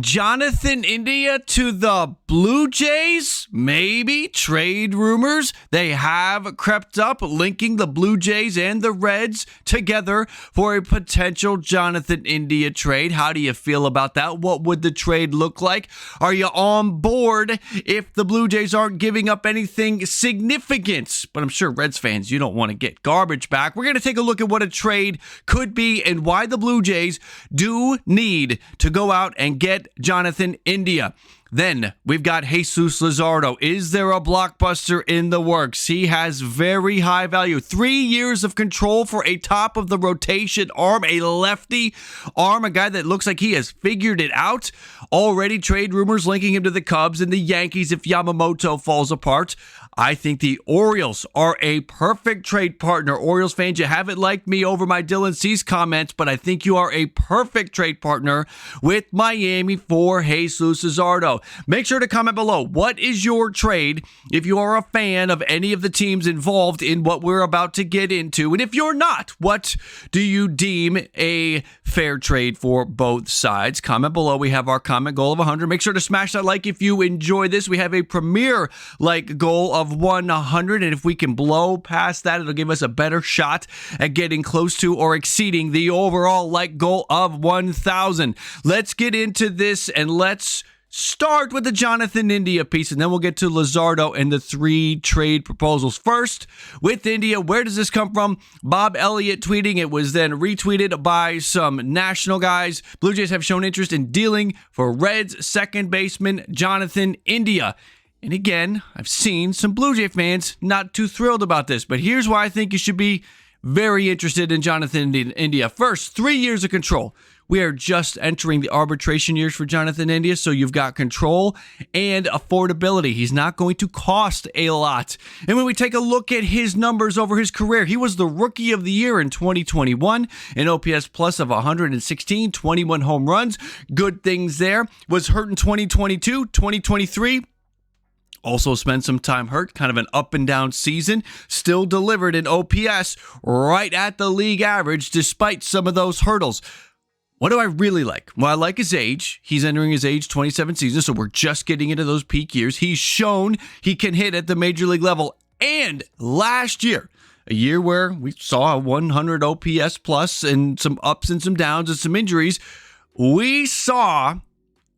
Jonathan India to the Blue Jays? Maybe. Trade rumors, they have crept up, linking the Blue Jays and the Reds together for a potential Jonathan India trade. How do you feel about that? What would the trade look like? Are you on board if the Blue Jays aren't giving up anything significant? But I'm sure Reds fans, you don't want to get garbage back. We're going to take a look at what a trade could be and why the Blue Jays do need to go out and get Jonathan India. Then we've got Jesus Luzardo. Is there a blockbuster in the works? He has very high value. 3 years of control for a top of the rotation arm, a lefty arm, a guy that looks like he has figured it out. Already trade rumors linking him to the Cubs and the Yankees if Yamamoto falls apart. I think the Orioles are a perfect trade partner. Orioles fans, you haven't liked me over my Dylan Cease comments, but I think you are a perfect trade partner with Miami for Jesus Luzardo. Make sure to comment below. What is your trade if you are a fan of any of the teams involved in what we're about to get into? And if you're not, what do you deem a fair trade for both sides? Comment below. We have our comment goal of 100. Make sure to smash that like if you enjoy this. We have a premier like goal of 100, and if we can blow past that, it'll give us a better shot at getting close to or exceeding the overall like goal of 1,000. Let's get into this, and let's start with the Jonathan India piece, and then we'll get to Luzardo and the 3 trade proposals. First, with India, where does this come from? Bob Elliott tweeting. It was then retweeted by some national guys. Blue Jays have shown interest in dealing for Reds second baseman Jonathan India. And again, I've seen some Blue Jay fans not too thrilled about this, but here's why I think you should be very interested in Jonathan India. First, 3 years of control. We are just entering the arbitration years for Jonathan India, so you've got control and affordability. He's not going to cost a lot. And when we take a look at his numbers over his career, he was the Rookie of the Year in 2021, an OPS plus of 116, 21 home runs. Good things there. Was hurt in 2022, 2023. Also spent some time hurt, kind of an up and down season. Still delivered an OPS right at the league average despite some of those hurdles. What do I really like? Well, I like his age. He's entering his age 27 season, so we're just getting into those peak years. He's shown he can hit at the major league level. And last year, a year where we saw a 100 OPS plus and some ups and some downs and some injuries, we saw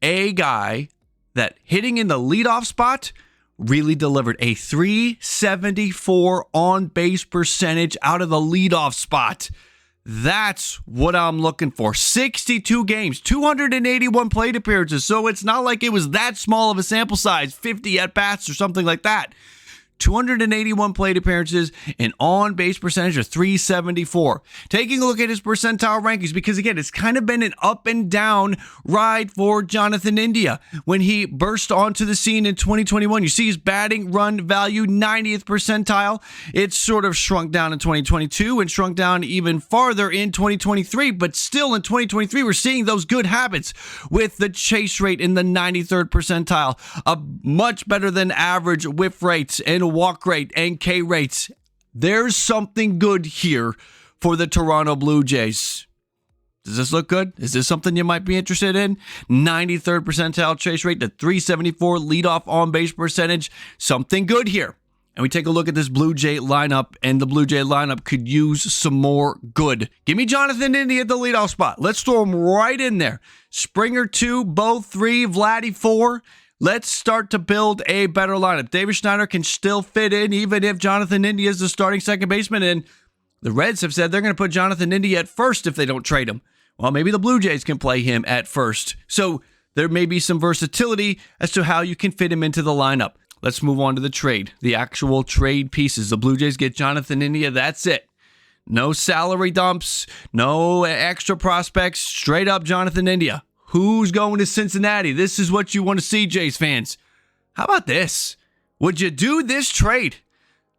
a guy that hitting in the leadoff spot really delivered a 374 on-base percentage out of the leadoff spot. That's what I'm looking for. 62 games, 281 plate appearances, so it's not like it was that small of a sample size, 50 at-bats or something like that. 281 plate appearances, an on-base percentage of 374. Taking a look at his percentile rankings, because again, it's kind of been an up and down ride for Jonathan India. When he burst onto the scene in 2021, you see his batting run value, 90th percentile. It's sort of shrunk down in 2022 and shrunk down even farther in 2023, but still in 2023, we're seeing those good habits with the chase rate in the 93rd percentile, a much better than average whiff rates and walk rate and K rates. There's something good here for the Toronto Blue Jays. Does this look good? Is this something you might be interested in? 93rd percentile chase rate to 374 leadoff on-base percentage. Something good here. And we take a look at this Blue Jay lineup, and the Blue Jay lineup could use some more good. Give me Jonathan India at the leadoff spot. Let's throw him right in there. Springer 2, Bo 3, Vladdy 4. Let's start to build a better lineup. David Schneider can still fit in even if Jonathan India is the starting second baseman. And the Reds have said they're going to put Jonathan India at first if they don't trade him. Well, maybe the Blue Jays can play him at first. So there may be some versatility as to how you can fit him into the lineup. Let's move on to the trade, the actual trade pieces. The Blue Jays get Jonathan India. That's it. No salary dumps, no extra prospects, straight up Jonathan India. Who's going to Cincinnati? This is what you want to see, Jays fans. How about this? Would you do this trade?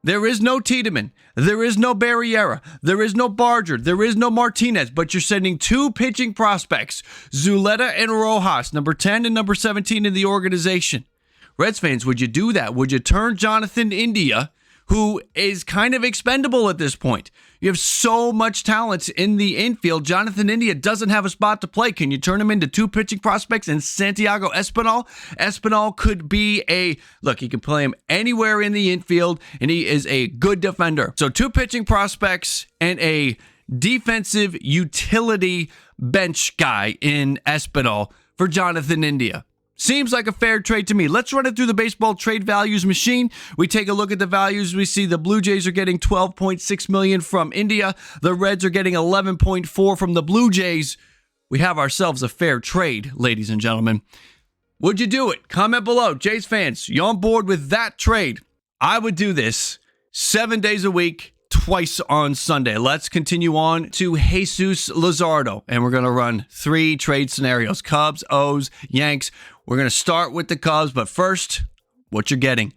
There is no Tiedemann. There is no Barriera. There is no Barger. There is no Martinez. But you're sending 2 pitching prospects, Zuleta and Rojas, number 10 and number 17 in the organization. Reds fans, would you do that? Would you turn Jonathan India who is kind of expendable at this point. You have so much talent in the infield. Jonathan India doesn't have a spot to play. Can you turn him into two pitching prospects and Santiago Espinal? Espinal could be look, he can play him anywhere in the infield, and he is a good defender. So two pitching prospects and a defensive utility bench guy in Espinal for Jonathan India. Seems like a fair trade to me. Let's run it through the baseball trade values machine. We take a look at the values. We see the Blue Jays are getting $12.6 million from India. The Reds are getting $11.4 from the Blue Jays. We have ourselves a fair trade, ladies and gentlemen. Would you do it? Comment below. Jays fans, you on board with that trade? I would do this 7 days a week, twice on Sunday. Let's continue on to Jesus Luzardo, and we're going to run 3 trade scenarios: Cubs, O's, Yanks. We're going to start with the Cubs, but first, what you're getting: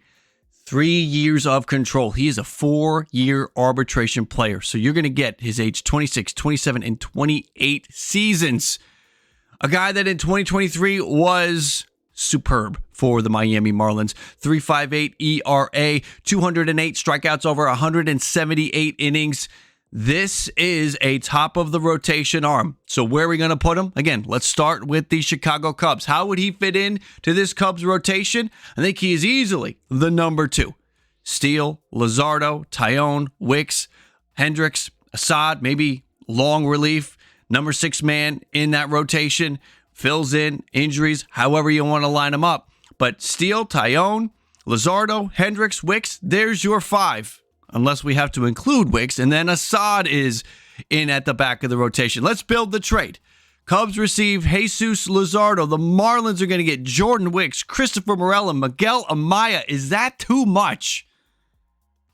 3 years of control. He is a 4-year arbitration player, so you're going to get his age 26, 27, and 28 seasons. A guy that in 2023 was superb for the Miami Marlins. 3.58 ERA, 208 strikeouts over 178 innings. This is a top of the rotation arm. So where are we going to put him? Again, let's start with the Chicago Cubs. How would he fit in to this Cubs rotation? I think he is easily the number 2. Steele, Luzardo, Taillon, Wicks, Hendricks, Assad, maybe long relief, number 6 man in that rotation, fills in injuries, however you want to line them up. But Steele, Taillon, Luzardo, Hendricks, Wicks, there's your 5. Unless we have to include Wicks, and then Assad is in at the back of the rotation. Let's build the trade. Cubs receive Jesus Luzardo. The Marlins are going to get Jordan Wicks, Christopher Morel, and Miguel Amaya. Is that too much?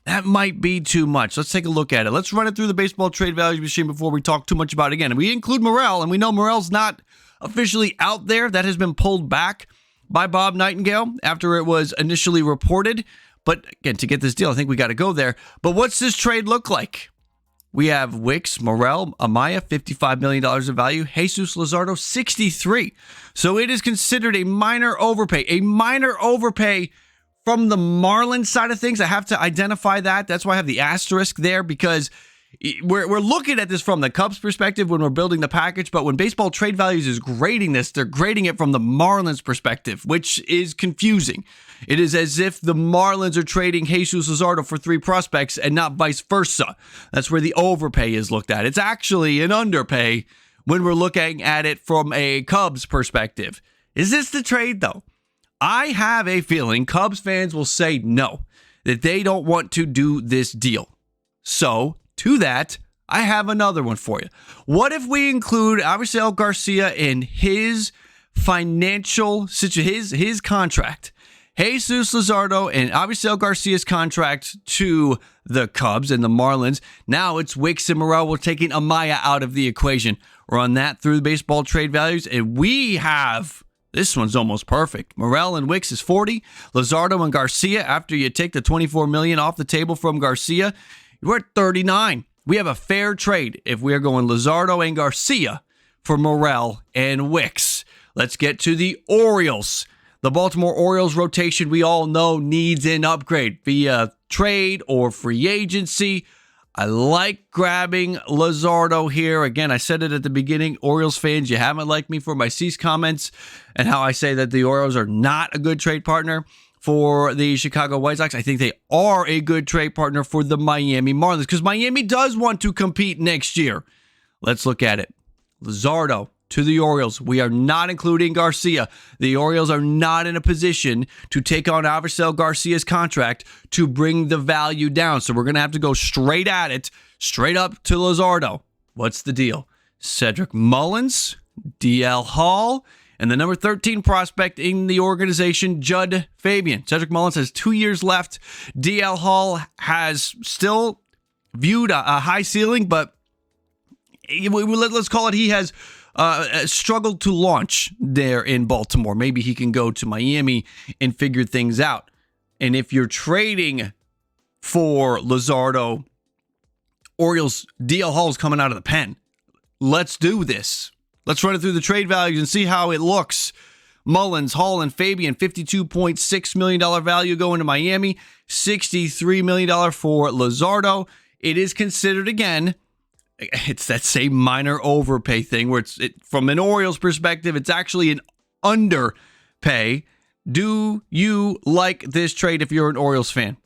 That might be too much. Let's take a look at it. Let's run it through the baseball trade value machine before we talk too much about it again. We include Morel, and we know Morel's not officially out there. That has been pulled back by Bob Nightingale after it was initially reported. But again, to get this deal, I think we got to go there. But what's this trade look like? We have Wicks, Morel, Amaya, $55 million of value. Jesus Luzardo, $63. So it is considered a minor overpay. A minor overpay from the Marlins side of things. I have to identify that. That's why I have the asterisk there, because we're looking at this from the Cubs perspective when we're building the package, but when Baseball Trade Values is grading this, they're grading it from the Marlins perspective, which is confusing. It is as if the Marlins are trading Jesus Luzardo for 3 prospects and not vice versa. That's where the overpay is looked at. It's actually an underpay when we're looking at it from a Cubs perspective. Is this the trade, though? I have a feeling Cubs fans will say no, that they don't want to do this deal. So, to that, I have another one for you. What if we include Avisail Garcia in his financial situation, his contract? Jesus Luzardo and Avisail Garcia's contract to the Cubs and the Marlins. Now it's Wicks and Morel. We're taking Amaya out of the equation. Run that through the baseball trade values, and we have, this one's almost perfect. Morel and Wicks is 40. Luzardo and Garcia, after you take the $24 million off the table from Garcia, we're at 39. We have a fair trade if we are going Luzardo and Garcia for Morel and Wicks. Let's get to the Orioles. The Baltimore Orioles rotation, we all know, needs an upgrade via trade or free agency. I like grabbing Luzardo here. Again, I said it at the beginning. Orioles fans, you haven't liked me for my cease comments and how I say that the Orioles are not a good trade partner for the Chicago White Sox. I think they are a good trade partner for the Miami Marlins because Miami does want to compete next year. Let's look at it. Luzardo to the Orioles. We are not including Garcia. The Orioles are not in a position to take on Avisail Garcia's contract to bring the value down. So we're going to have to go straight at it, straight up to Luzardo. What's the deal? Cedric Mullins, DL Hall, and the number 13 prospect in the organization, Judd Fabian. Cedric Mullins has 2 years left. DL Hall has still viewed a high ceiling, but let's call it he has struggled to launch there in Baltimore. Maybe he can go to Miami and figure things out. And if you're trading for Luzardo, Orioles, DL Hall is coming out of the pen. Let's do this. Let's run it through the trade values and see how it looks. Mullins, Hall, and Fabian, $52.6 million value going to Miami, $63 million for Luzardo. It is considered, again, it's that same minor overpay thing where from an Orioles perspective, it's actually an underpay. Do you like this trade if you're an Orioles fan?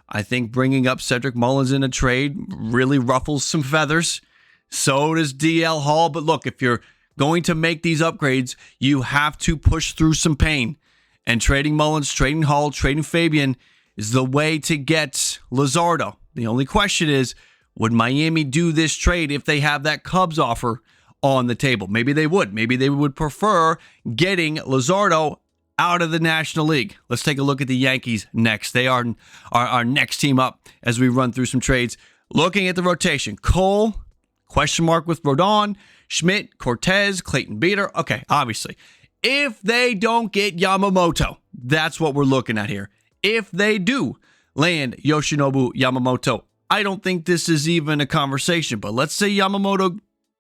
I think bringing up Cedric Mullins in a trade really ruffles some feathers. So does DL Hall. But look, if you're going to make these upgrades, you have to push through some pain. And trading Mullins, trading Hall, trading Fabian is the way to get Luzardo. The only question is, would Miami do this trade if they have that Cubs offer on the table? Maybe they would. Maybe they would prefer getting Luzardo out of the National League. Let's take a look at the Yankees next. They are our next team up as we run through some trades. Looking at the rotation, Cole, question mark with Rodon, Schmidt, Cortez, Clayton Beeter. Okay, obviously. If they don't get Yamamoto, that's what we're looking at here. If they do land Yoshinobu Yamamoto, I don't think this is even a conversation, but let's say Yamamoto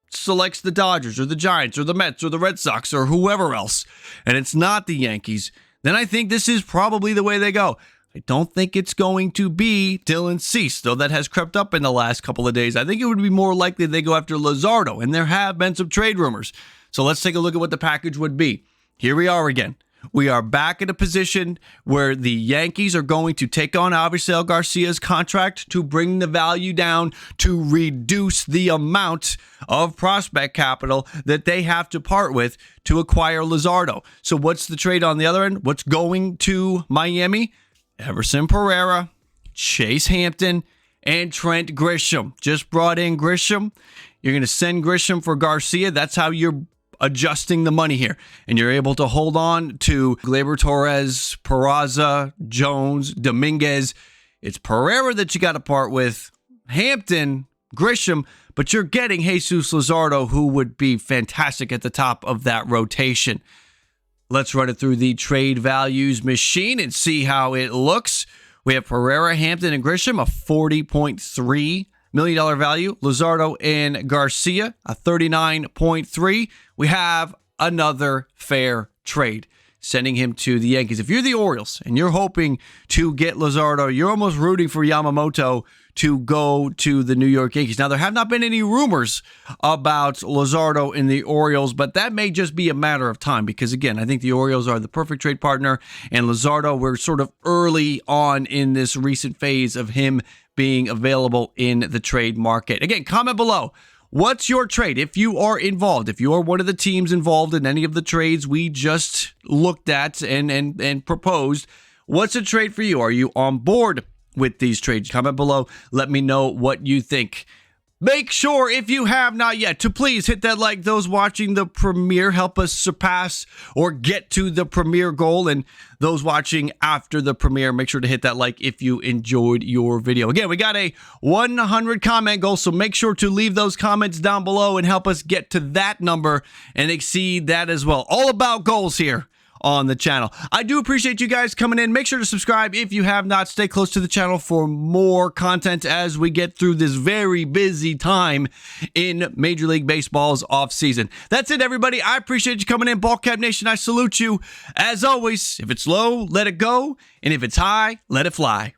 selects the Dodgers or the Giants or the Mets or the Red Sox or whoever else, and it's not the Yankees, then I think this is probably the way they go. I don't think it's going to be Dylan Cease, though that has crept up in the last couple of days. I think it would be more likely they go after Luzardo, and there have been some trade rumors. So let's take a look at what the package would be. Here we are again. We are back in a position where the Yankees are going to take on Avisail Garcia's contract to bring the value down to reduce the amount of prospect capital that they have to part with to acquire Luzardo. So what's the trade on the other end? What's going to Miami? Everson Pereira, Chase Hampton, and Trent Grisham. Just brought in Grisham. You're going to send Grisham for Garcia. That's how you're adjusting the money here, and you're able to hold on to Gleyber Torres, Peraza, Jones, Dominguez. It's Pereira that you got to part with, Hampton, Grisham, but you're getting Jesus Luzardo, who would be fantastic at the top of that rotation. Let's run it through the trade values machine and see how it looks. We have Pereira, Hampton, and Grisham, a $40.3 million value. Luzardo and Garcia, a $39.3. We have another fair trade, sending him to the Yankees. If you're the Orioles and you're hoping to get Luzardo, you're almost rooting for Yamamoto to go to the New York Yankees. Now, there have not been any rumors about Luzardo in the Orioles, but that may just be a matter of time because, again, I think the Orioles are the perfect trade partner, and Luzardo, we're sort of early on in this recent phase of him being available in the trade market. Again, comment below. What's your trade if you are involved? If you are one of the teams involved in any of the trades we just looked at and proposed, what's a trade for you? Are you on board with these trades? Comment below. Let me know what you think. Make sure, if you have not yet, to please hit that like. Those watching the premiere, help us surpass or get to the premiere goal. And those watching after the premiere, make sure to hit that like if you enjoyed your video. Again, we got a 100 comment goal, so make sure to leave those comments down below and help us get to that number and exceed that as well. All about goals here on the channel. I do appreciate you guys coming in. Make sure to subscribe if you have not. Stay close to the channel for more content as we get through this very busy time in Major League Baseball's offseason. That's it, everybody. I appreciate you coming in. Ballcap Nation, I salute you. As always, if it's low, let it go. And if it's high, let it fly.